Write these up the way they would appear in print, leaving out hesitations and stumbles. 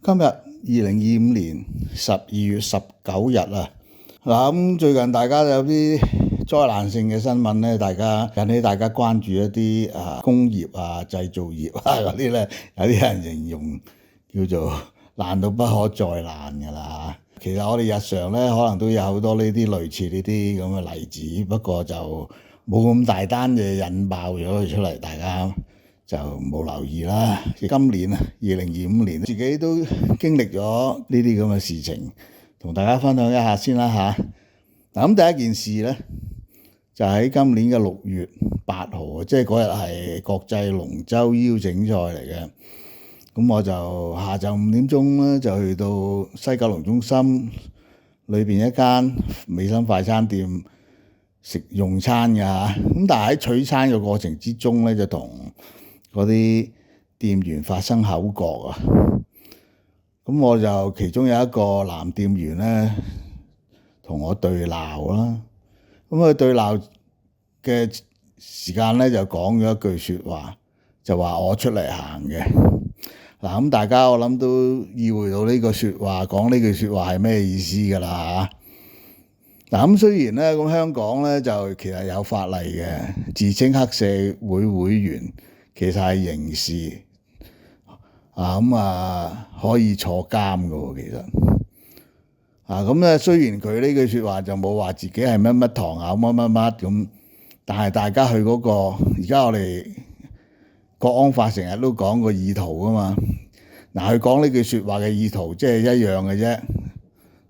今日2025年12月19日啊，咁最近大家有啲災難性嘅新聞咧，引起大家關注一啲工業製造業嗰啲咧，有啲人形容叫做爛到不可再爛㗎啦。其實我哋日常咧可能都有好多呢啲類似呢啲咁嘅例子，不過就冇咁大單嘅引爆咗佢出嚟，大家就冇留意啦。今年2025年自己都經歷咗呢啲咁嘅事情，同大家分享一下先啦嚇。咁第一件事咧，就喺今年嘅6月8號，即係嗰日係國際龍舟邀請賽嚟嘅。咁我就下晝5點鐘咧就去到西九龍中心裏邊一間美心快餐店用餐㗎嚇。咁但係喺取餐嘅過程之中咧，就同嗰啲店員發生口角啊。咁我就其中有一個男店員咧同我對鬧啦。咁佢對鬧嘅時間咧就講咗一句説話，就話我出嚟行嘅。嗱，咁大家我諗都意會到呢個説話，講呢句説話係咩意思㗎啦嚇。咁雖然咧，咁香港咧就其實有法例嘅，自稱黑社會會員其實係刑事可以坐監㗎喎，其實咁咧雖然佢呢句説話就冇話自己係乜乜堂口乜咁，但係大家去嗰個而家我哋國安法成日都講個意圖啊嘛。嗱，佢講呢句説話嘅意圖即係一樣嘅啫，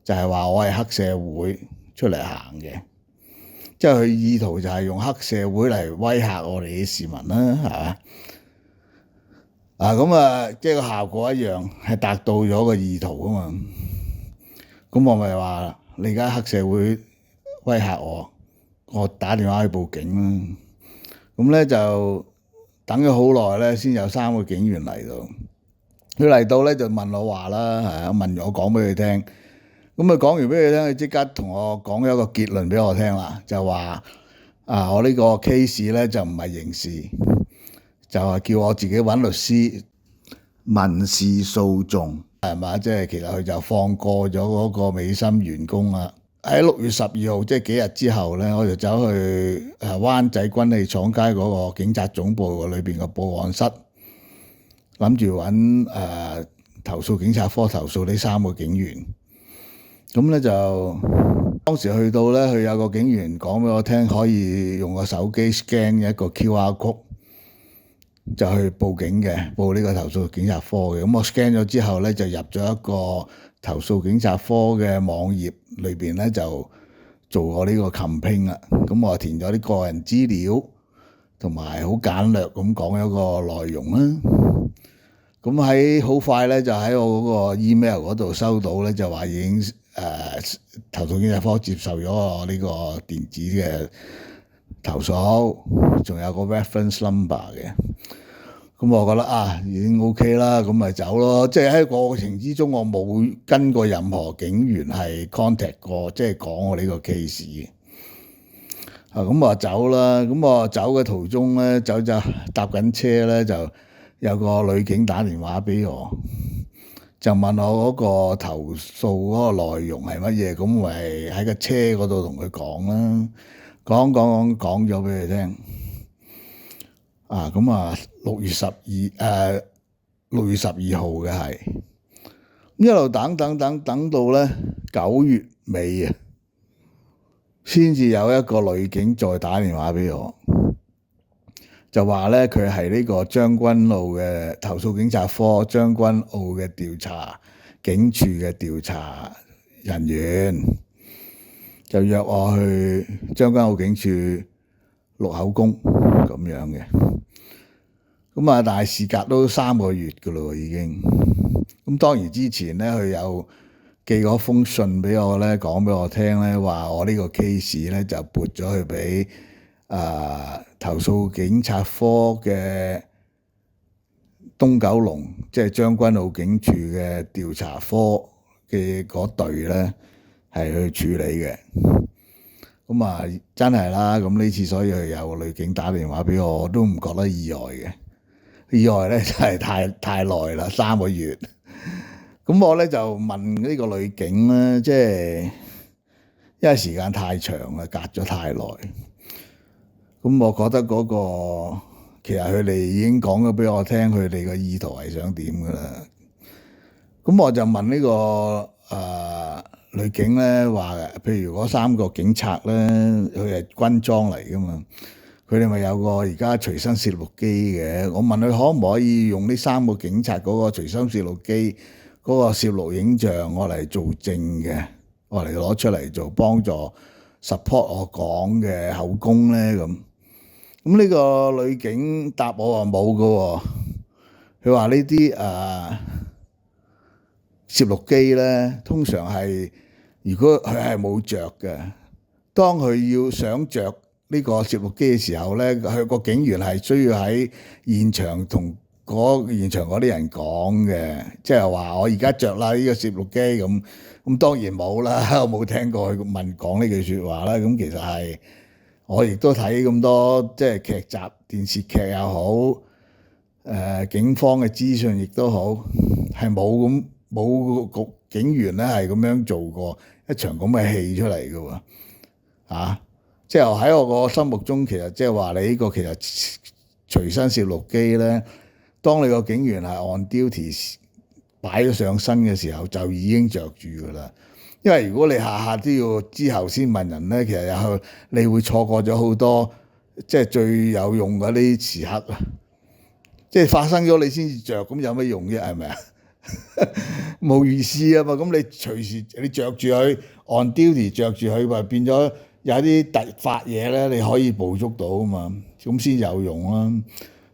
就係話我係黑社會出嚟行嘅，即係佢意圖就係用黑社會嚟威嚇我哋啲市民啦，係嘛？即係個效果一樣，係達到咗個意圖啊嘛。咁我咪話你而家黑社會威嚇我打電話去報警啦。咁咧就等咗好耐咧，先有3個警員嚟到。佢嚟到咧就問我話啦，問我講俾佢聽。咁佢講完俾佢聽，佢即刻同我講咗一個結論俾我聽啦，就話我呢個 case 咧就唔係刑事，就係叫我自己揾律師民事訴訟，係嘛？即係其實佢就放過咗嗰個美心員工啦。喺6月12號，即係幾日之後咧，我就走去灣仔軍器廠街嗰個警察總部裏邊嘅報案室，諗住揾投訴警察科投訴呢3個警員。咁咧就當時去到咧，佢有個警員講俾我聽，可以用個手機 scan 一個 QR code 就去報警嘅，報呢個投訴警察科嘅。咁我 scan 咗之後咧，就入咗一個投訴警察科嘅網頁裏邊咧，就做我呢個 campaign 啦。咁我填咗啲個人資料，同埋好簡略咁講咗個內容啦。咁喺好快咧，就喺我嗰個 email 嗰度收到咧，就話已經投訴警察科接受咗我呢個電子嘅投訴，仲有個 reference number 嘅。咁我覺得已經 OK 啦，咁咪走咯。即係喺過程之中，我冇跟過任何警員係 contact 過，即係講我呢個 case 嘅。咁我走啦。咁我走嘅途中咧，就搭緊車咧，就有個女警打電話俾我，就問我嗰個投訴嗰個內容係乜嘢。咁咪喺個車嗰度同佢講啦，講咗俾佢聽。咁6月12號嘅係，一路等到咧9月尾啊，先至有一個女警再打電話俾我，就話咧佢係呢個將軍澳嘅投訴警察科將軍澳嘅調查警署嘅調查人員，就約我去將軍澳警署錄口供咁樣嘅。但係事隔都3個月噶咯已經。咁當然之前咧，佢有寄嗰封信俾我咧，講俾我聽咧，話我呢個 case 咧就撥咗去俾投訴警察科嘅東九龍，即係將軍澳警署嘅調查科嘅嗰隊咧係去處理嘅。真係啦，咁呢次所以有個女警打電話俾我，我都唔覺得意外嘅。意外咧就係太耐啦，3個月。咁我咧就問呢個女警咧，即係因為時間太長啦，隔咗太耐。咁我覺得嗰個其實佢哋已經講咗俾我聽，佢哋個意圖係想點噶啦。咁我就問呢個女警咧話，譬如嗰3個警察咧，佢係軍裝嚟噶嘛，佢哋咪有個而家隨身攝錄機嘅。我問佢可唔可以用呢3個警察嗰個隨身攝錄機嗰個攝錄影像我嚟做證嘅，我嚟攞出嚟做幫助 support 我講嘅口供咧咁。咁呢個女警答我話冇㗎喎，佢話呢啲攝錄機咧，通常係如果佢係冇着嘅，當佢要想着呢個攝錄機嘅時候咧，佢個警員係需要喺現場同現場嗰啲人講嘅，即係話我而家着啦呢個攝錄機咁。咁當然冇啦，我冇聽過佢講呢句説話啦。咁其實係我亦都睇咁多即係劇集、電視劇又好，警方嘅資訊亦都好，係冇個警員咧係咁樣做過一場咁嘅戲出嚟嘅喎，即係喺我個心目中，其實即係話你呢個其實隨身攝錄機咧，當你個警員係 on duty 擺咗上身嘅時候，就已經着住㗎啦。因為如果你下下都要之後先問人咧，其實又你會錯過咗好多即係最有用嗰啲時刻啊！即係發生咗你先至着，咁有咩用啫？係咪啊？冇意思啊嘛！咁你隨時你着住佢 on duty 着住佢，咪變咗有啲突發嘢咧，你可以捕捉到啊嘛，咁先有用啦。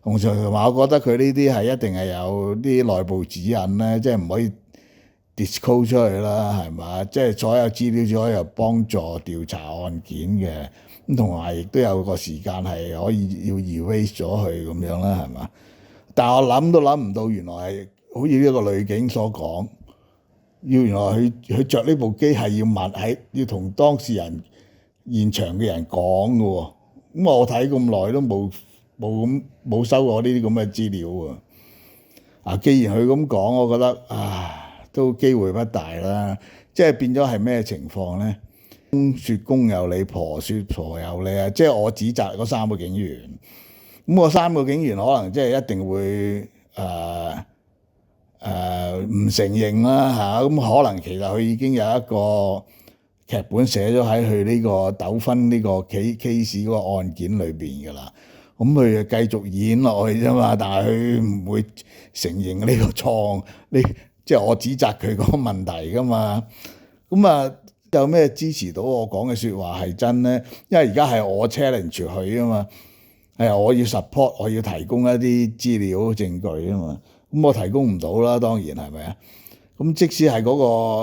同埋我覺得佢呢啲係一定係有啲內部指引咧，即係唔可以 disclose 出去啦，係嘛？即係所有資料只可以幫助調查案件嘅，咁同埋亦都有個時間係可以要 erase 咗佢咁樣啦，係嘛？但係我諗都諗唔到，原來係好似呢個女警所講，原來佢着呢部機係要同當事人現場嘅人講嘅喎。咁我睇咁耐都冇收過呢啲咁嘅資料喎。既然佢咁講，我覺得都機會不大啦。即係變咗係咩情況咧？公説公有理，婆説婆有理啊！即係我指責嗰3個警員。咁我3個警員可能即係一定會唔承認啦嚇，咁可能其實佢已經有一個劇本寫咗喺佢呢個糾紛呢個 case 嗰個案件裏邊㗎啦。咁佢就繼續演落去啫嘛，但係佢唔會承認呢個錯，即係我指責佢嗰個問題㗎嘛。咁有咩支持到我講嘅説話係真咧？因為而家係我 challenge 佢啊嘛。係我要 support， 我要提供一啲資料證據啊嘛，咁我提供唔到啦，當然係咪啊？咁即使係嗰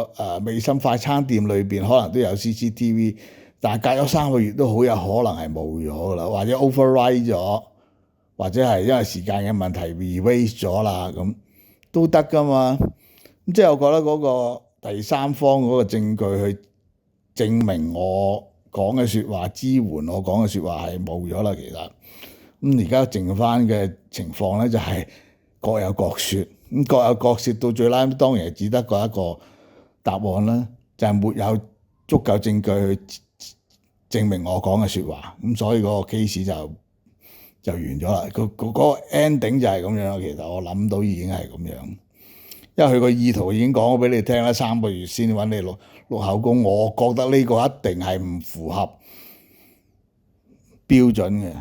個美心快餐店裏邊可能都有 CCTV， 但係隔咗3個月都好有可能係冇咗噶啦，或者 override 咗，或者係因為時間嘅問題 erase 咗啦，咁都得噶嘛。咁即係我覺得嗰個第三方嗰個證據去證明我講嘅説話，支援我講嘅説話係冇咗啦，其實。咁而家剩翻嘅情況咧，就係各有各説，咁各有各説到最拉，當然係只得個一個答案啦，就係沒有足夠證據去證明我講嘅説話，咁所以嗰個 case 就完咗啦。嗰個 ending 就係咁樣，其實我諗到已經係咁樣，因為佢個意圖已經講咗俾你聽啦，3個月先揾你錄口供，我覺得呢個一定係唔符合標準嘅。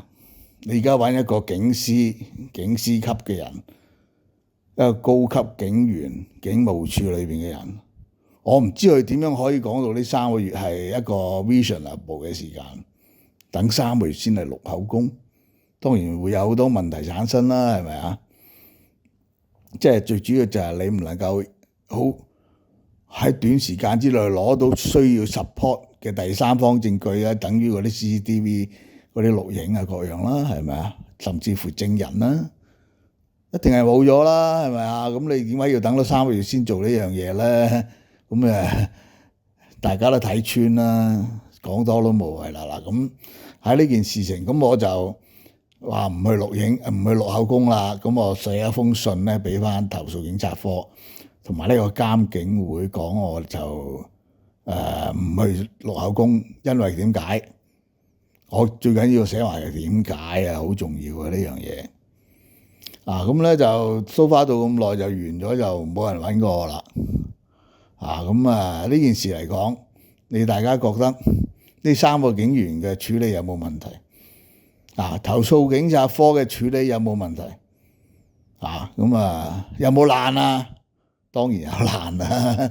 你而家揾一個警司級嘅人，一個高級警員、警務處裏邊嘅人，我唔知佢點樣可以講到呢3個月係一個 reasonable 嘅時間，等3個月先嚟錄口供，當然會有好多問題產生啦，係咪啊？即係最主要就係你唔能夠好喺短時間之內攞到需要 support 嘅第三方證據啊，等於嗰啲 CCTV。嗰啲錄影啊，各樣啦，係咪啊？甚至乎證人啦，一定係冇咗啦，係咪啊？咁你點解要等到3個月先做呢樣嘢咧？咁大家都睇穿啦，講多都無謂啦。嗱，咁喺呢件事情，咁我就話唔去錄影，唔去錄口供啦。咁我寫一封信咧，俾翻投訴警察科，同埋呢個監警會講，我就唔去錄口供，因為點解？我最緊要寫埋點解啊，好重要啊呢樣嘢。咁咧就 so far 到咁耐就完咗，就冇人揾過我啦。呢件事嚟講，你大家覺得呢3個警員嘅處理有冇問題？投訴警察科嘅處理有冇問題？有冇爛啊？當然有爛啦，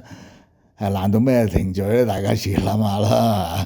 係爛到咩程序咧？大家自己諗下啦。